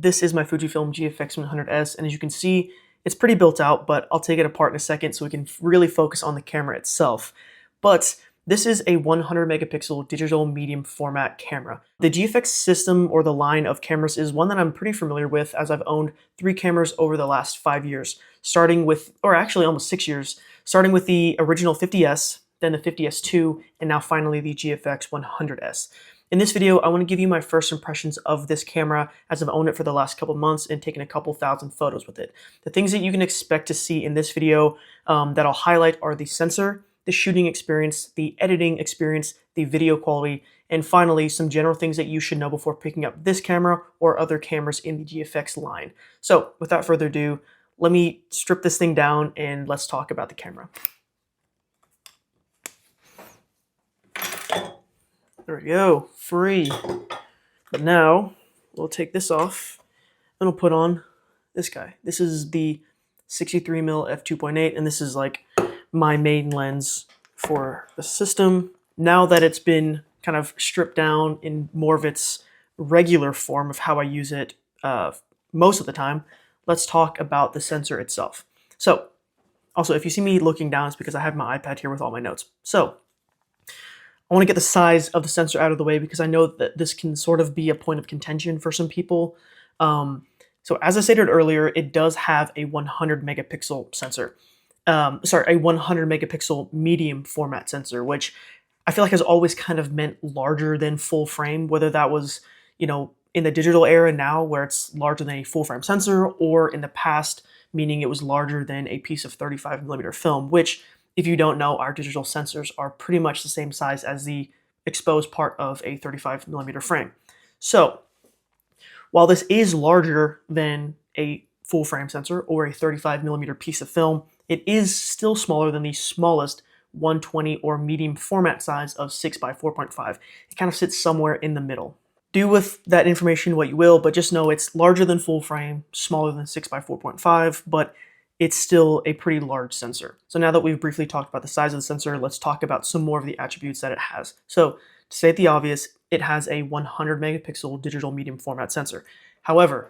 This is my Fujifilm GFX 100S, and as you can see, it's pretty built out, but I'll take it apart in a second so we can really focus on the camera itself. But this is a 100 megapixel digital medium format camera. The GFX system, or the line of cameras, is one that I'm pretty familiar with, as I've owned 3 cameras over the last 5 years, starting with, or actually almost 6 years, starting with the original 50S, then the 50S2, and now finally the GFX 100S. In this video, I want to give you my first impressions of this camera, as I've owned it for the last couple months and taken a couple thousand photos with it. The things that you can expect to see in this video that I'll highlight are the sensor, the shooting experience, the editing experience, the video quality, and finally some general things that you should know before picking up this camera or other cameras in the GFX line. So without further ado, let me strip this thing down and let's talk about the camera. There we go, free. But now we'll take this off and we'll put on this guy. This is the 63mm f2.8, and this is like my main lens for the system. Now that it's been kind of stripped down in more of its regular form of how I use it most of the time, let's talk about the sensor itself. So also, if you see me looking down, it's because I have my iPad here with all my notes. So I want to get the size of the sensor out of the way because I know that this can sort of be a point of contention for some people. So as I stated earlier, it does have a 100 megapixel sensor. A 100 megapixel medium format sensor, which I feel like has always kind of meant larger than full frame, whether that was, you know, in the digital era now where it's larger than a full frame sensor, or in the past, meaning it was larger than a piece of 35mm film, which, if you don't know, our digital sensors are pretty much the same size as the exposed part of a 35mm frame. So while this is larger than a full frame sensor or a 35mm piece of film, it is still smaller than the smallest 120 or medium format size of 6x4.5. It kind of sits somewhere in the middle. Do with that information what you will, but just know it's larger than full frame, smaller than 6x4.5, but it's still a pretty large sensor. So now that we've briefly talked about the size of the sensor, let's talk about some more of the attributes that it has. So to state the obvious, it has a 100 megapixel digital medium format sensor. However,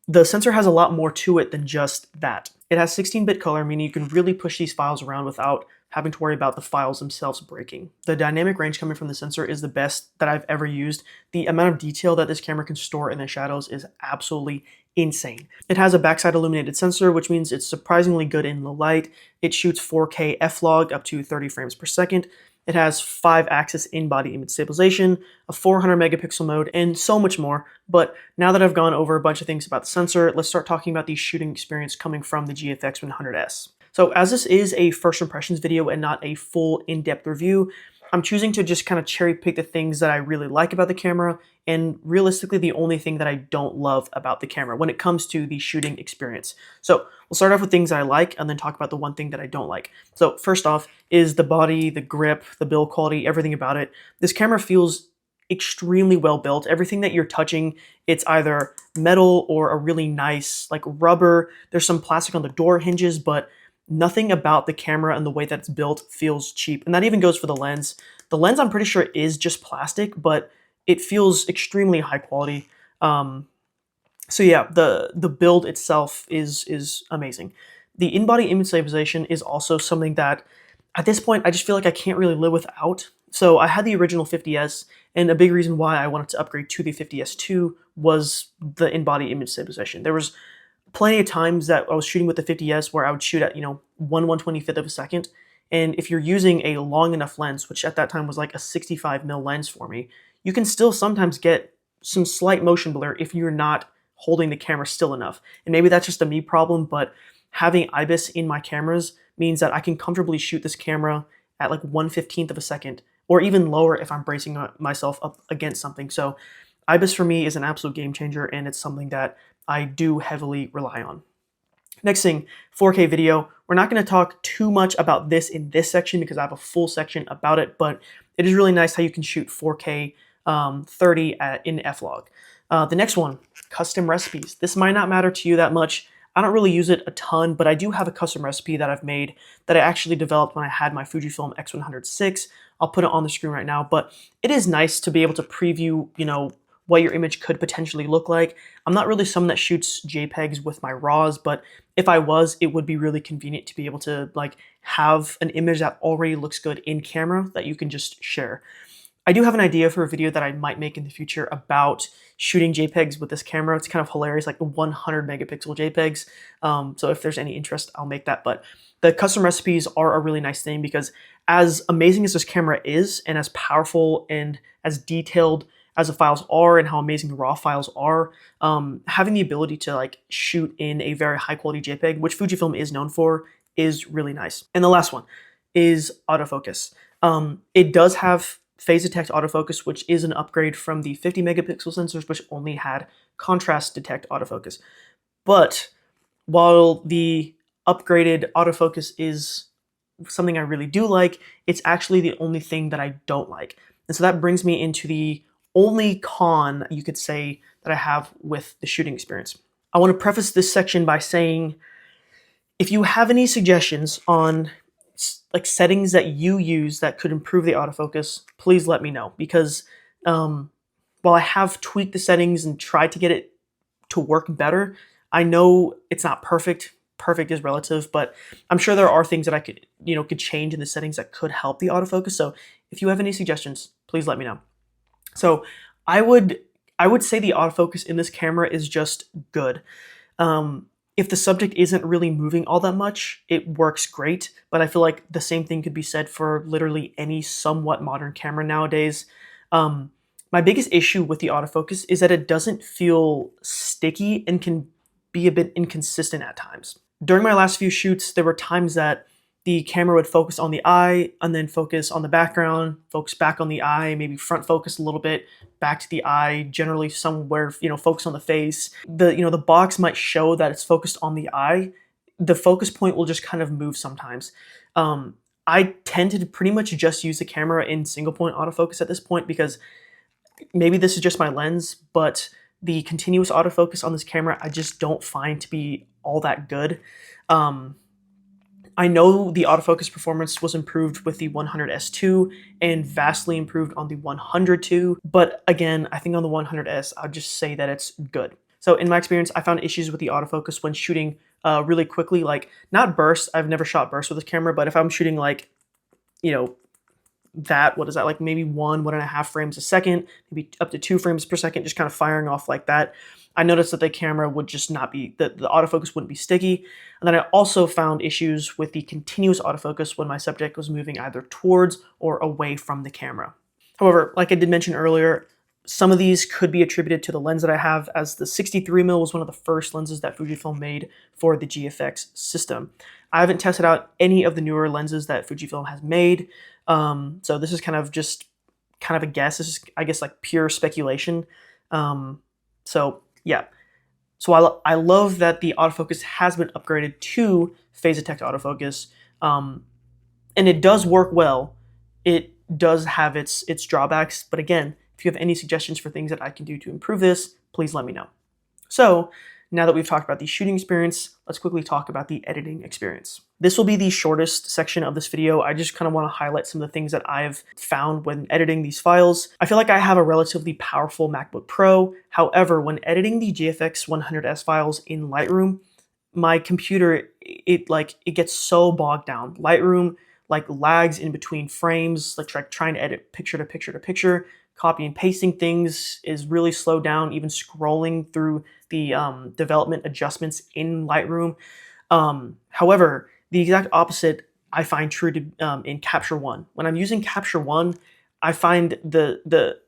the sensor has a lot more to it than just that. It has 16-bit color, meaning you can really push these files around without having to worry about the files themselves breaking. The dynamic range coming from the sensor is the best that I've ever used. The amount of detail that this camera can store in the shadows is absolutely insane. It has a backside illuminated sensor, which means it's surprisingly good in low light. It shoots 4K f-log up to 30 frames per second. It has 5-axis in-body image stabilization, a 400 megapixel mode, and so much more. But now that I've gone over a bunch of things about the sensor, let's start talking about the shooting experience coming from the GFX 100S. So as this is a first impressions video and not a full in-depth review, I'm choosing to just kind of cherry pick the things that I really like about the camera, and realistically the only thing that I don't love about the camera when it comes to the shooting experience. So we'll start off with things I like and then talk about the one thing that I don't like. So first off is the body, the grip, the build quality, everything about it. This camera feels extremely well built. Everything that you're touching, it's either metal or a really nice like rubber. There's some plastic on the door hinges, but nothing about the camera and the way that it's built feels cheap. And that even goes for the lens. The lens, I'm pretty sure, is just plastic, but it feels extremely high quality. So yeah, the build itself is amazing. The in-body image stabilization is also something that, at this point, I just feel like I can't really live without. So I had the original 50S, and a big reason why I wanted to upgrade to the 50S2 was the in-body image stabilization. There was plenty of times that I was shooting with the 50S where I would shoot at, 1/125th of a second. And if you're using a long enough lens, which at that time was like a 65mm lens for me, you can still sometimes get some slight motion blur if you're not holding the camera still enough. And maybe that's just a me problem, but having IBIS in my cameras means that I can comfortably shoot this camera at like 1/15th of a second, or even lower if I'm bracing myself up against something. So IBIS for me is an absolute game changer, and it's something that I do heavily rely on. Next thing, 4K video. We're not going to talk too much about this in this section because I have a full section about it, but it is really nice how you can shoot 4K 30 in f-log. The next one, custom recipes. This might not matter to you that much. I don't really use it a ton, but I do have a custom recipe that I've made that I actually developed when I had my Fujifilm X100 VI. I'll put it on the screen right now, but it is nice to be able to preview, what your image could potentially look like. I'm not really someone that shoots JPEGs with my RAWs, but if I was, it would be really convenient to be able to like have an image that already looks good in camera that you can just share. I do have an idea for a video that I might make in the future about shooting JPEGs with this camera. It's kind of hilarious, like 100 megapixel JPEGs. So if there's any interest, I'll make that. But the custom recipes are a really nice thing because as amazing as this camera is and as powerful and as detailed as the files are and how amazing the raw files are, having the ability to like shoot in a very high quality JPEG, which Fujifilm is known for, is really nice. And the last one is autofocus. It does have phase detect autofocus, which is an upgrade from the 50 megapixel sensors, which only had contrast detect autofocus. But while the upgraded autofocus is something I really do like, it's actually the only thing that I don't like. And so that brings me into the only con, you could say, that I have with the shooting experience. I want to preface this section by saying, if you have any suggestions on like settings that you use that could improve the autofocus, please let me know, because while I have tweaked the settings and tried to get it to work better, I know it's not perfect. Perfect is relative, but I'm sure there are things that I could change in the settings that could help the autofocus. So if you have any suggestions, please let me know. So I would say the autofocus in this camera is just good. If the subject isn't really moving all that much, it works great, but I feel like the same thing could be said for literally any somewhat modern camera nowadays. My biggest issue with the autofocus is that it doesn't feel sticky and can be a bit inconsistent at times. During my last few shoots, there were times that the camera would focus on the eye and then focus on the background, focus back on the eye, maybe front focus a little bit, back to the eye, generally somewhere, focus on the face. The box might show that it's focused on the eye. The focus point will just kind of move sometimes. I tend to pretty much just use the camera in single point autofocus at this point because maybe this is just my lens, but the continuous autofocus on this camera, I just don't find to be all that good. I know the autofocus performance was improved with the 100S2 and vastly improved on the 100 II, but again, I think on the 100S, I'll just say that it's good. So in my experience, I found issues with the autofocus when shooting really quickly, like not bursts. I've never shot bursts with this camera, but if I'm shooting like, like maybe 1.5 frames a second, maybe up to 2 frames per second, just kind of firing off like that, I noticed that the camera would just not be, the autofocus wouldn't be sticky. And then I also found issues with the continuous autofocus when my subject was moving either towards or away from the camera. However, like I did mention earlier, some of these could be attributed to the lens that I have, as the 63mm was one of the first lenses that Fujifilm made for the GFX system. I haven't tested out any of the newer lenses that Fujifilm has made, so this is kind of a guess. This is, I guess, like pure speculation. So yeah. So I love that the autofocus has been upgraded to phase detect autofocus, and it does work well. It does have its drawbacks, but again, if you have any suggestions for things that I can do to improve this, please let me know. So now that we've talked about the shooting experience, let's quickly talk about the editing experience. This will be the shortest section of this video. I just kind of want to highlight some of the things that I've found when editing these files. I feel like I have a relatively powerful MacBook Pro. However, when editing the GFX 100S files in Lightroom, my computer, it gets so bogged down. Lightroom like lags in between frames, like trying to edit picture to picture to picture. Copy and pasting things is really slowed down, even scrolling through the development adjustments in Lightroom. However, the exact opposite I find true to in Capture One. When I'm using Capture One, I find the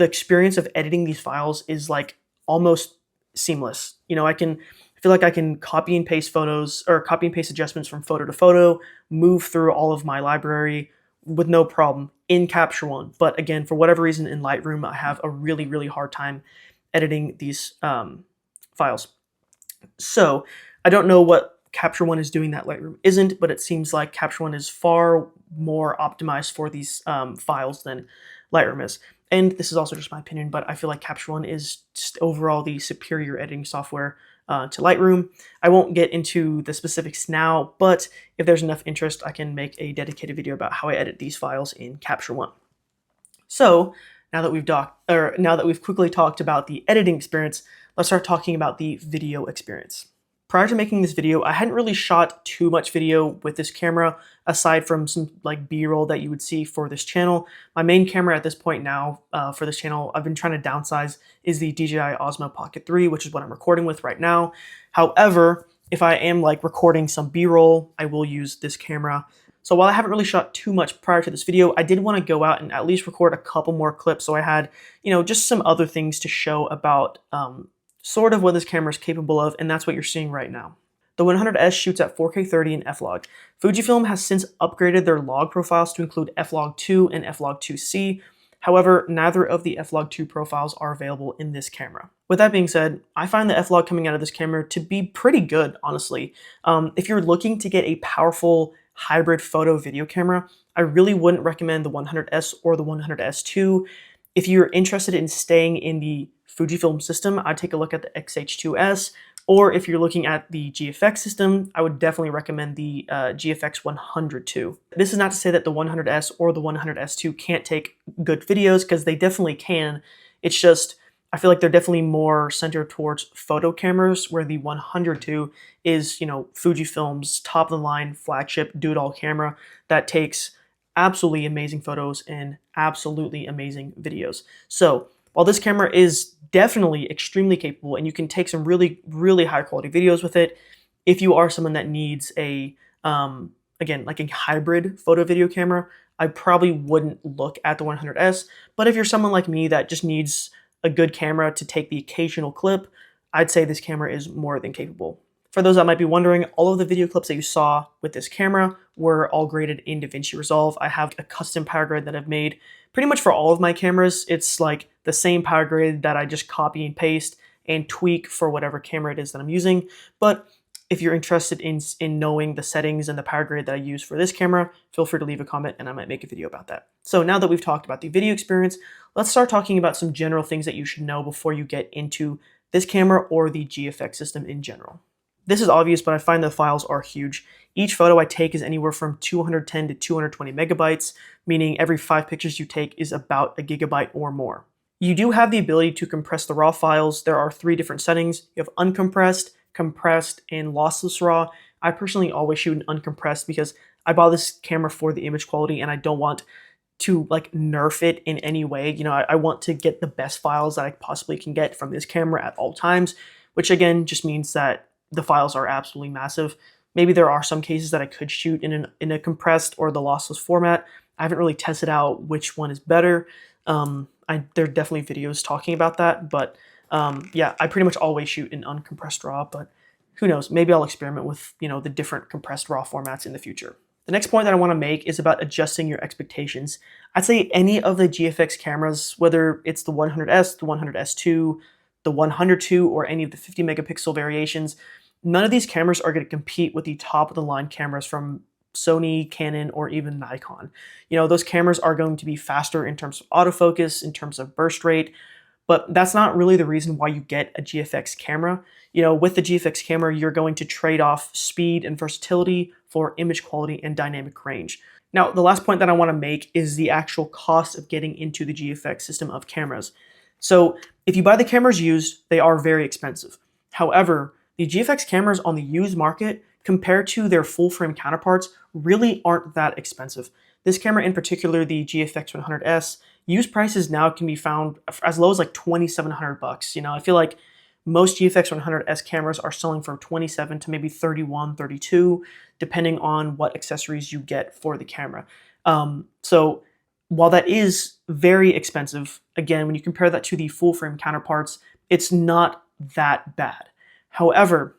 experience of editing these files is like almost seamless. I feel like I can copy and paste photos or copy and paste adjustments from photo to photo, move through all of my library with no problem in Capture One. But again, for whatever reason in Lightroom, I have a really, really hard time editing these files. So I don't know what Capture One is doing that Lightroom isn't, but it seems like Capture One is far more optimized for these files than Lightroom is. And this is also just my opinion, but I feel like Capture One is just overall the superior editing software to Lightroom. I won't get into the specifics now, but if there's enough interest, I can make a dedicated video about how I edit these files in Capture One. So now that we've quickly talked about the editing experience, let's start talking about the video experience. Prior to making this video, I hadn't really shot too much video with this camera, aside from some like B-roll that you would see for this channel. My main camera at this point now for this channel, I've been trying to downsize, is the DJI Osmo Pocket 3, which is what I'm recording with right now. However, if I am like recording some B-roll, I will use this camera. So while I haven't really shot too much prior to this video, I did want to go out and at least record a couple more clips, so I had, just some other things to show about sort of what this camera is capable of, and that's what you're seeing right now. The 100S shoots at 4K 30 in F-Log. Fujifilm has since upgraded their log profiles to include F-Log 2 and F-Log 2C. However, neither of the F-Log 2 profiles are available in this camera. With that being said, I find the F-Log coming out of this camera to be pretty good, honestly. If you're looking to get a powerful hybrid photo video camera, I really wouldn't recommend the 100S or the 100S2. If you're interested in staying in the Fujifilm system, I'd take a look at the XH2S, or if you're looking at the GFX system, I would definitely recommend the GFX 102. This is not to say that the 100S or the 100S2 can't take good videos, because they definitely can. It's just, I feel like they're definitely more centered towards photo cameras, where the 102 is, Fujifilm's top-of-the-line flagship do-it-all camera that takes absolutely amazing photos and absolutely amazing videos. So while this camera is definitely extremely capable and you can take some really, really high quality videos with it, if you are someone that needs a, again, like a hybrid photo video camera, I probably wouldn't look at the 100S. But if you're someone like me that just needs a good camera to take the occasional clip, I'd say this camera is more than capable. For those that might be wondering, all of the video clips that you saw with this camera were all graded in DaVinci Resolve. I have a custom power grade that I've made pretty much for all of my cameras. It's like the same power grade that I just copy and paste and tweak for whatever camera it is that I'm using. But if you're interested in knowing the settings and the power grade that I use for this camera, feel free to leave a comment and I might make a video about that. So now that we've talked about the video experience, let's start talking about some general things that you should know before you get into this camera or the GFX system in general. This is obvious, but I find the files are huge. Each photo I take is anywhere from 210 to 220 megabytes, meaning every 5 pictures you take is about a gigabyte or more. You do have the ability to compress the raw files. There are 3 different settings. You have uncompressed, compressed, and lossless raw. I personally always shoot an uncompressed because I bought this camera for the image quality and I don't want to like nerf it in any way. I want to get the best files that I possibly can get from this camera at all times, which again just means that the files are absolutely massive. Maybe there are some cases that I could shoot in a compressed or the lossless format. I haven't really tested out which one is better. There are definitely videos talking about that, but yeah, I pretty much always shoot in uncompressed RAW, but who knows, maybe I'll experiment with, the different compressed RAW formats in the future. The next point that I want to make is about adjusting your expectations. I'd say any of the GFX cameras, whether it's the 100S, the 100S2, the 102, or any of the 50 megapixel variations, none of these cameras are going to compete with the top of the line cameras from Sony, Canon, or even Nikon. Those cameras are going to be faster in terms of autofocus, in terms of burst rate, but that's not really the reason why you get a GFX camera. With the GFX camera, you're going to trade off speed and versatility for image quality and dynamic range. Now, the last point that I want to make is the actual cost of getting into the GFX system of cameras. So if you buy the cameras used, they are very expensive. However, the GFX cameras on the used market, compared to their full-frame counterparts, really aren't that expensive. This camera in particular, the GFX 100S, used prices now can be found as low as like $2,700. I feel like most GFX 100S cameras are selling from 27 to maybe 31, 32, depending on what accessories you get for the camera. So while that is very expensive, again, when you compare that to the full-frame counterparts, it's not that bad. However,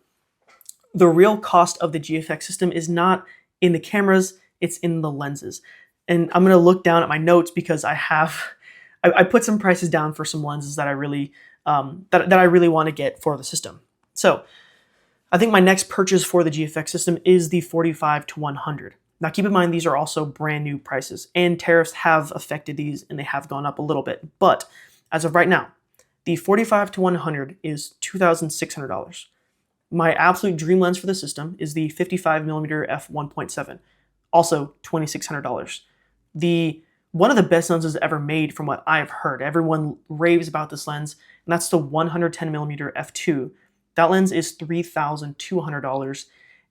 the real cost of the GFX system is not in the cameras, it's in the lenses. And I'm going to look down at my notes because I put some prices down for some lenses that I really want to get for the system. So I think my next purchase for the GFX system is the 45 to 100. Now keep in mind, these are also brand new prices and tariffs have affected these and they have gone up a little bit. But as of right now, the 45 to 100 is $2,600. My absolute dream lens for the system is the 55mm f1.7, also $2,600. The one of the best lenses ever made from what I've heard. Everyone raves about this lens, and that's the 110mm f2. That lens is $3,200.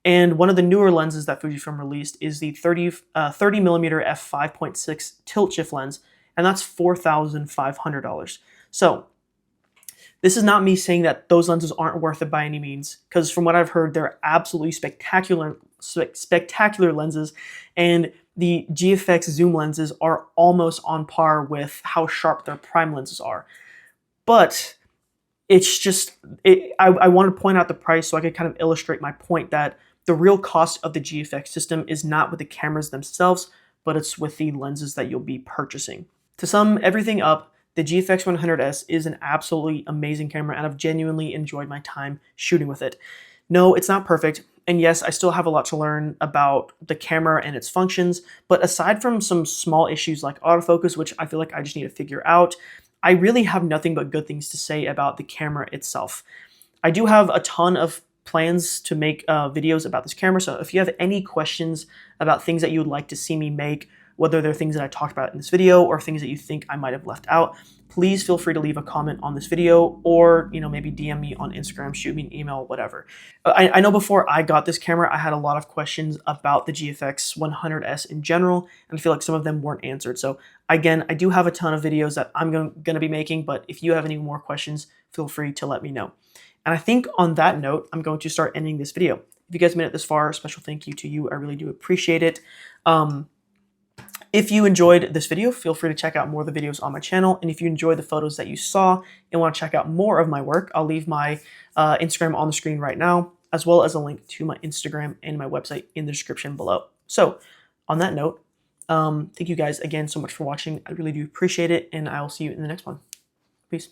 And one of the newer lenses that Fujifilm released is the 30mm f5.6 tilt shift lens, and that's $4,500. So this is not me saying that those lenses aren't worth it by any means, because from what I've heard, they're absolutely spectacular lenses, and the GFX zoom lenses are almost on par with how sharp their prime lenses are. But it's just, I want to point out the price so I could kind of illustrate my point that the real cost of the GFX system is not with the cameras themselves, but it's with the lenses that you'll be purchasing. To sum everything up, the GFX 100S is an absolutely amazing camera, and I've genuinely enjoyed my time shooting with it. No, it's not perfect, and yes, I still have a lot to learn about the camera and its functions, but aside from some small issues like autofocus, which I feel like I just need to figure out, I really have nothing but good things to say about the camera itself. I do have a ton of plans to make videos about this camera, so if you have any questions about things that you would like to see me make, whether they're things that I talked about in this video or things that you think I might have left out, please feel free to leave a comment on this video, or maybe DM me on Instagram, shoot me an email, whatever. I know before I got this camera, I had a lot of questions about the GFX 100S in general, and I feel like some of them weren't answered. So again, I do have a ton of videos that I'm going to be making, but if you have any more questions, feel free to let me know. And I think on that note, I'm going to start ending this video. If you guys made it this far, a special thank you to you. I really do appreciate it. If you enjoyed this video, feel free to check out more of the videos on my channel. And if you enjoyed the photos that you saw and want to check out more of my work, I'll leave my Instagram on the screen right now, as well as a link to my Instagram and my website in the description below. So on that note, thank you guys again so much for watching. I really do appreciate it, and I will see you in the next one. Peace.